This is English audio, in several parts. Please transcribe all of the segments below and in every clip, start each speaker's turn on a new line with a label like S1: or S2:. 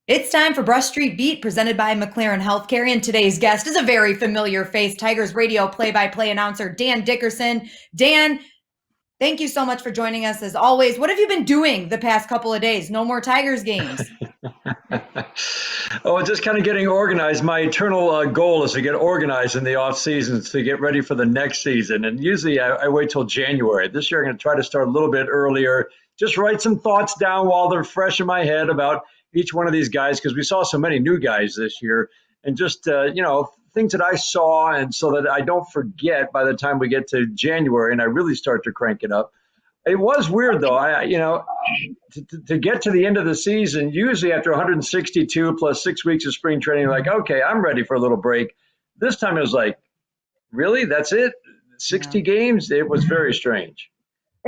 S1: It's time for Brush Street Beat, presented by McLaren Healthcare, and today's guest is a very familiar face, Tigers radio play-by-play announcer Dan Dickerson. Dan, thank you so much for joining us as always. What have you been doing the past couple of days? No more Tigers games.
S2: Oh, just kind of getting organized. My eternal goal is to get organized in the off seasons to get ready for the next season. And usually I wait till January. This year I'm going to try to start a little bit earlier. Just write some thoughts down while they're fresh in my head about each one of these guys, because we saw so many new guys this year, and just things that I saw, and so that I don't forget by the time we get to January and I really start to crank it up. It was weird though. To get to the end of the season, usually after 162 plus 6 weeks of spring training, like, okay, I'm ready for a little break. This time it was like, really? That's it? 60 games? It was very strange.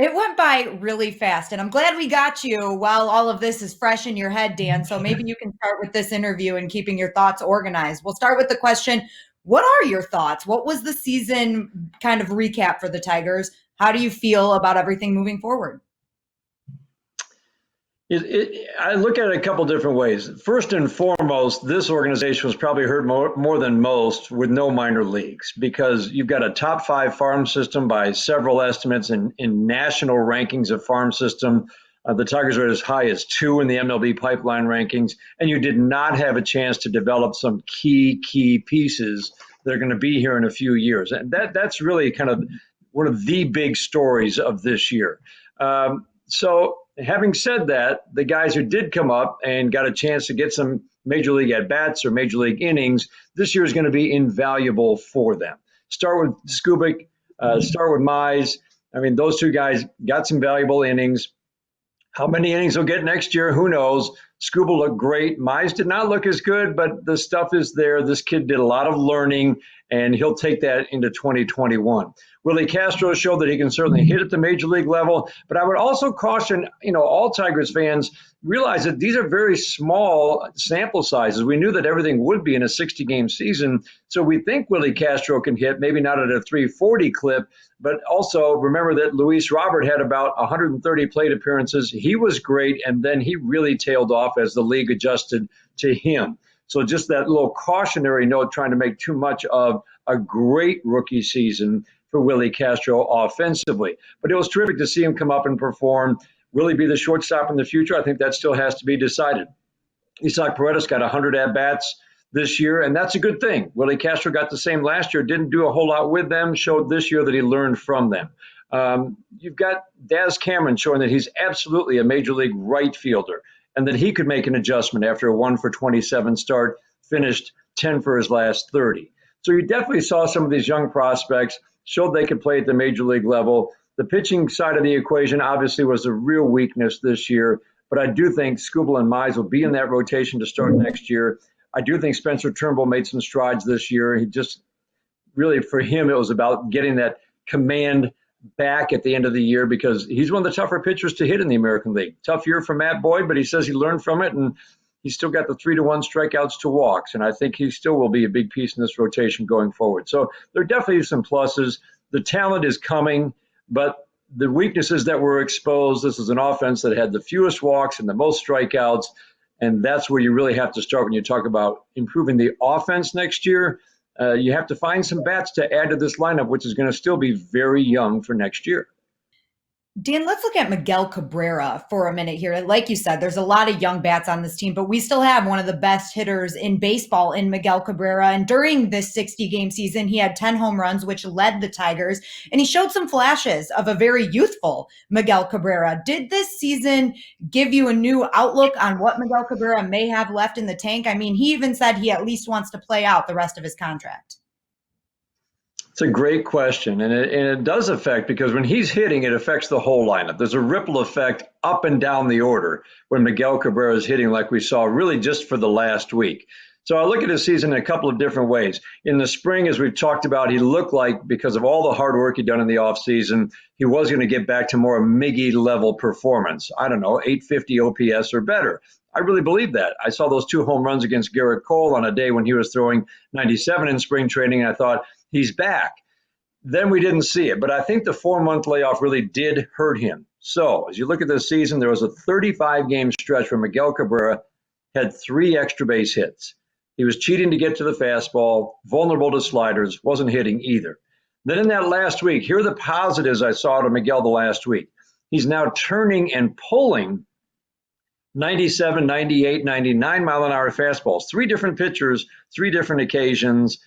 S1: It went by really fast, and I'm glad we got you while all of this is fresh in your head, Dan. So maybe you can start with this interview and keeping your thoughts organized. We'll start with the question, what are your thoughts? What was the season kind of recap for the Tigers? How do you feel about everything moving forward?
S2: I look at it a couple different ways. First and foremost, this organization was probably hurt more than most with no minor leagues, because you've got a top 5 farm system by several estimates in national rankings of farm system. The Tigers are as high as 2 in the MLB pipeline rankings, and you did not have a chance to develop some key pieces that are going to be here in a few years. And that's really kind of one of the big stories of this year. So having said that, the guys who did come up and got a chance to get some major league at-bats or major league innings, this year is going to be invaluable for them. Start with Skubik, start with Mize. I mean, those two guys got some valuable innings. How many innings he'll get next year, who knows? Skubal looked great. Mize did not look as good, but the stuff is there. This kid did a lot of learning, and he'll take that into 2021. Willie Castro showed that he can certainly hit at the major league level, but I would also caution, all Tigers fans realize that these are very small sample sizes. We knew that everything would be in a 60-game season, so we think Willie Castro can hit, maybe not at a 340 clip, but also remember that Luis Robert had about 130 plate appearances. He was great, and then he really tailed off as the league adjusted to him. So just that little cautionary note, trying to make too much of a great rookie season for Willie Castro offensively. But it was terrific to see him come up and perform. Will he be the shortstop in the future? I think that still has to be decided. Isaac Paredes got 100 at-bats this year, and that's a good thing. Willie Castro got the same last year, didn't do a whole lot with them, showed this year that he learned from them. You've got Daz Cameron showing that he's absolutely a major league right fielder, and that he could make an adjustment after a 1-for-27 start, finished 10 for his last 30. So you definitely saw some of these young prospects showed they could play at the major league level. The pitching side of the equation obviously was a real weakness this year, but I do think Skubal and Mize will be in that rotation to start next year. I do think Spencer Turnbull made some strides this year. He just really, for him, it was about getting that command back at the end of the year, because he's one of the tougher pitchers to hit in the American League. Tough year for Matt Boyd, but he says he learned from it, and he's still got the 3-1 strikeouts to walks, and I think he still will be a big piece in this rotation going forward. So there are definitely some pluses. The talent is coming, but the weaknesses that were exposed, this is an offense that had the fewest walks and the most strikeouts, and that's where you really have to start when you talk about improving the offense next year. You have to find some bats to add to this lineup, which is going to still be very young for next year.
S1: Dan, let's look at Miguel Cabrera for a minute here. Like you said, there's a lot of young bats on this team, but we still have one of the best hitters in baseball in Miguel Cabrera. And during this 60-game season, he had 10 home runs, which led the Tigers. And he showed some flashes of a very youthful Miguel Cabrera. Did this season give you a new outlook on what Miguel Cabrera may have left in the tank? I mean, he even said he at least wants to play out the rest of his contract.
S2: It's a great question, and it does affect, because when he's hitting, it affects the whole lineup. There's a ripple effect up and down the order when Miguel Cabrera is hitting, like we saw really just for the last week. So I look at his season in a couple of different ways. In the spring, as we've talked about, he looked like, because of all the hard work he'd done in the offseason, he was going to get back to more Miggy level performance. I don't know, 850 OPS or better. I really believe that. I saw those 2 home runs against Garrett Cole on a day when he was throwing 97 in spring training, and I thought, he's back. Then we didn't see it, but I think the 4-month layoff really did hurt him. So as you look at this season, there was a 35-game stretch for Miguel Cabrera, had 3 extra base hits. He was cheating to get to the fastball, vulnerable to sliders, wasn't hitting either. Then in that last week, here are the positives I saw to Miguel the last week. He's now turning and pulling 97, 98, 99 mile an hour fastballs. 3 different pitchers, 3 different occasions.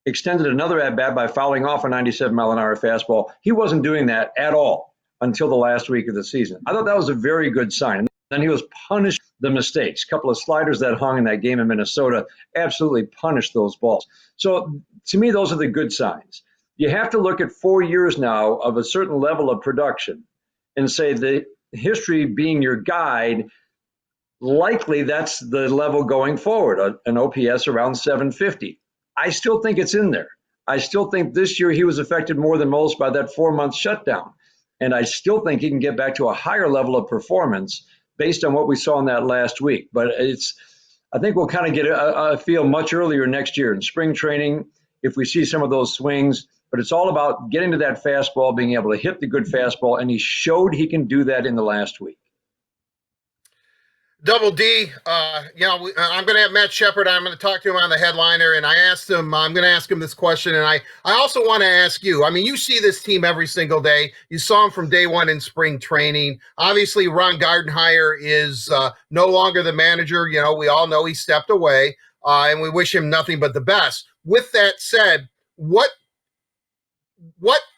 S2: Extended another at bat by fouling off a 97 mile an hour fastball. He wasn't doing that at all until the last week of the season. I thought that was a very good sign. And then he was punished the mistakes. A couple of sliders that hung in that game in Minnesota absolutely punished those balls. So to me, those are the good signs. You have to look at 4 years now of a certain level of production and say the history being your guide, likely that's the level going forward, an OPS around 750. I still think it's in there. I still think this year he was affected more than most by that 4-month shutdown. And I still think he can get back to a higher level of performance based on what we saw in that last week. But I think we'll kind of get a feel much earlier next year in spring training if we see some of those swings. But it's all about getting to that fastball, being able to hit the good fastball, and he showed he can do that in the last week.
S3: Double D, I'm going to have Matt Shepard. I'm going to talk to him on the headliner, and I'm going to ask him this question, and I also want to ask you. I mean, you see this team every single day. You saw him from day one in spring training. Obviously, Ron Gardenhire is no longer the manager. You know, we all know he stepped away, and we wish him nothing but the best. With that said, what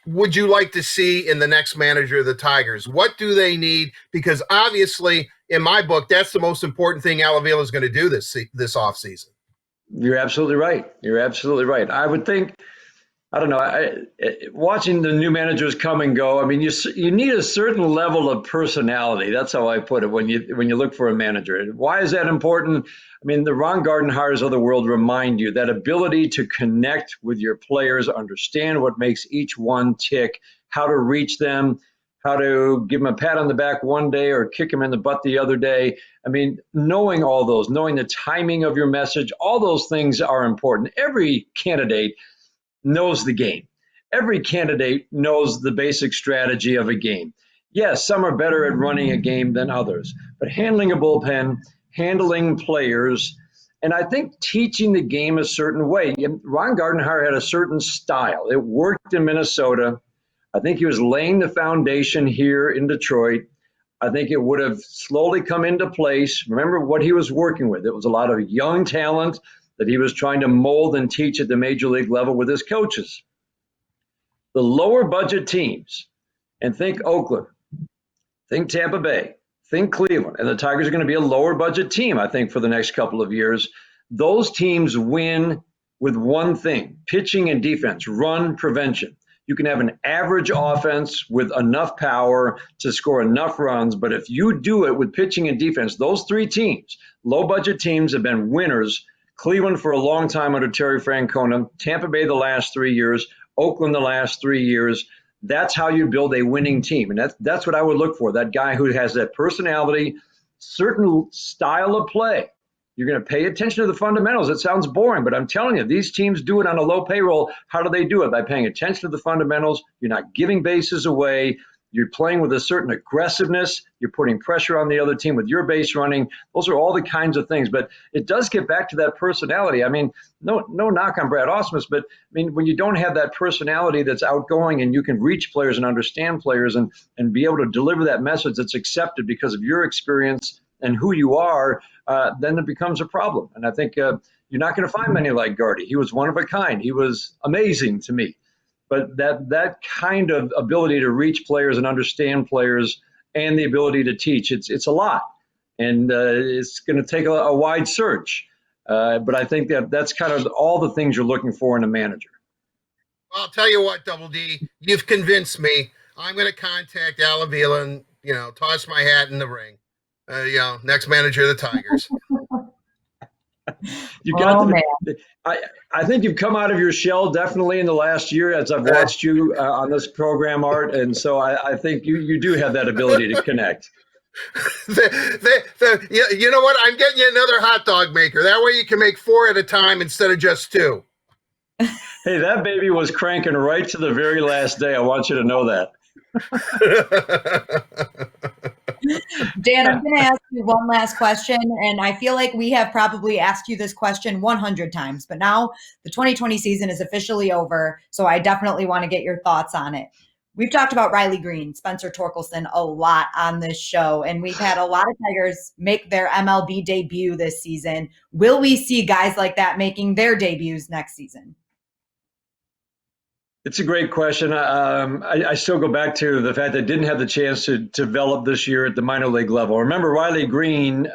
S3: would you like to see in the next manager of the Tigers? What do they need? Because obviously, in my book, that's the most important thing Al Avila is going to do this offseason.
S2: You're absolutely right. You're absolutely right. I would think, I don't know, watching the new managers come and go, I mean, you need a certain level of personality. That's how I put it when you look for a manager. Why is that important? I mean, the Ron Gardenhires of the world remind you that ability to connect with your players, understand what makes each one tick, how to reach them, how to give them a pat on the back one day or kick them in the butt the other day. I mean, knowing all those, knowing the timing of your message, all those things are important. Every candidate knows the game. Every candidate knows the basic strategy of a game. Yes, some are better at running a game than others, but handling a bullpen, handling players, and I think teaching the game a certain way. Ron Gardenhire had a certain style. It worked in Minnesota. I think he was laying the foundation here in Detroit. I think it would have slowly come into place. Remember what he was working with. It was a lot of young talent that he was trying to mold and teach at the major league level with his coaches. The lower budget teams, and think Oakland, think Tampa Bay, think Cleveland, and the Tigers are going to be a lower budget team, I think, for the next couple of years. Those teams win with one thing, pitching and defense, run prevention. You can have an average offense with enough power to score enough runs, but if you do it with pitching and defense, those 3 teams, low-budget teams, have been winners. Cleveland for a long time under Terry Francona, Tampa Bay the last 3 years, Oakland the last 3 years. That's how you build a winning team, and that's what I would look for, that guy who has that personality, certain style of play. You're going to pay attention to the fundamentals. It sounds boring, but I'm telling you, these teams do it on a low payroll. How do they do it? By paying attention to the fundamentals. You're not giving bases away. You're playing with a certain aggressiveness. You're putting pressure on the other team with your base running. Those are all the kinds of things. But it does get back to that personality. I mean, no knock on Brad Ausmus, but I mean, when you don't have that personality that's outgoing and you can reach players and understand players and be able to deliver that message that's accepted because of your experience and who you are, then it becomes a problem. And I think you're not going to find many like Gardy. He was one of a kind. He was amazing to me. But that kind of ability to reach players and understand players and the ability to teach, it's a lot. And it's going to take a wide search. But I think that's kind of all the things you're looking for in a manager.
S3: I'll tell you what, Double D, you've convinced me. I'm going to contact Al Avila and, toss my hat in the ring. Next manager of the Tigers.
S2: I think you've come out of your shell definitely in the last year as I've watched you on this program, Art. And so I think you do have that ability to connect.
S3: You know what? I'm getting you another hot dog maker. That way you can make 4 at a time instead of just 2.
S2: Hey, that baby was cranking right to the very last day. I want you to know that.
S1: Dan, I'm going to ask you one last question, and I feel like we have probably asked you this question 100 times, but now the 2020 season is officially over, so I definitely want to get your thoughts on it. We've talked about Riley Green, Spencer Torkelson a lot on this show, and we've had a lot of Tigers make their MLB debut this season. Will we see guys like that making their debuts next season?
S2: It's a great question. I still go back to the fact that I didn't have the chance to develop this year at the minor league level. Remember, Riley Green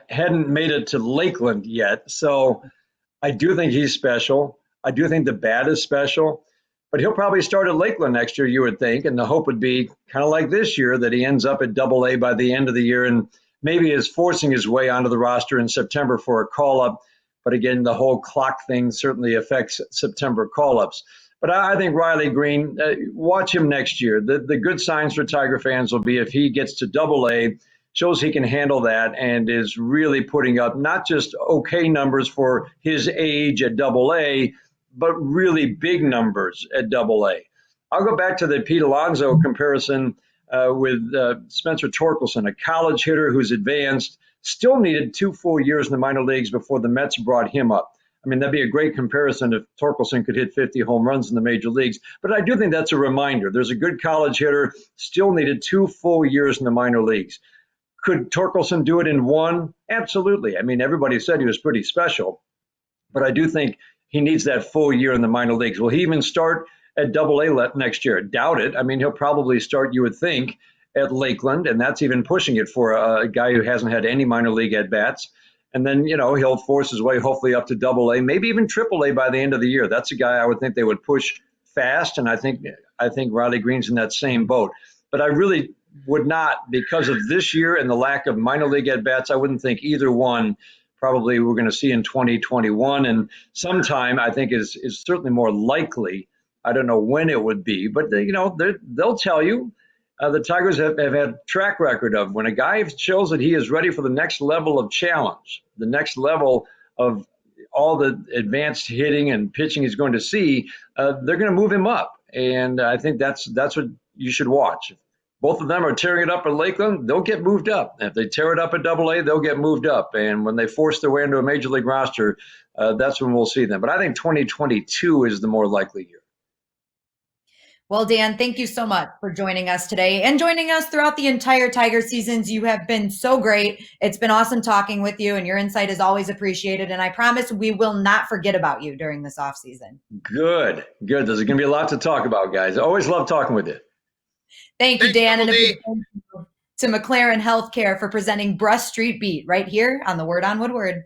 S2: hadn't made it to Lakeland yet, so I do think he's special. I do think the bat is special, but he'll probably start at Lakeland next year, you would think, and the hope would be kind of like this year that he ends up at Double-A by the end of the year and maybe is forcing his way onto the roster in September for a call-up. But again, the whole clock thing certainly affects September call-ups. But I think Riley Green, watch him next year. The good signs for Tiger fans will be if he gets to Double-A, shows he can handle that, and is really putting up not just okay numbers for his age at Double-A, but really big numbers at Double-A. I'll go back to the Pete Alonso comparison with Spencer Torkelson, a college hitter who's advanced, still needed 2 full years in the minor leagues before the Mets brought him up. I mean, that'd be a great comparison if Torkelson could hit 50 home runs in the major leagues. But I do think that's a reminder. There's a good college hitter, still needed 2 full years in the minor leagues. Could Torkelson do it in 1? Absolutely. I mean, everybody said he was pretty special. But I do think he needs that full year in the minor leagues. Will he even start at Double-A next year? Doubt it. I mean, he'll probably start, you would think, at Lakeland, and that's even pushing it for a guy who hasn't had any minor league at-bats. And then, he'll force his way hopefully up to Double-A, maybe even Triple-A by the end of the year. That's a guy I would think they would push fast, and I think Riley Green's in that same boat. But I really would not, because of this year and the lack of minor league at-bats, I wouldn't think either one probably we're going to see in 2021. And sometime I think is certainly more likely. I don't know when it would be, but they'll tell you. The Tigers have had a track record of when a guy shows that he is ready for the next level of challenge, the next level of all the advanced hitting and pitching he's going to see, they're going to move him up. And I think that's what you should watch. If both of them are tearing it up at Lakeland, they'll get moved up. If they tear it up at Double-A, they'll get moved up. And when they force their way into a major league roster, that's when we'll see them. But I think 2022 is the more likely year.
S1: Well, Dan, thank you so much for joining us today and joining us throughout the entire Tiger seasons. You have been so great. It's been awesome talking with you, and your insight is always appreciated. And I promise we will not forget about you during this off season.
S2: Good. There's going to be a lot to talk about, guys. I always love talking with you.
S1: Thank you, Dan. And a big thank you to McLaren Healthcare for presenting Brush Street Beat right here on the Word on Woodward.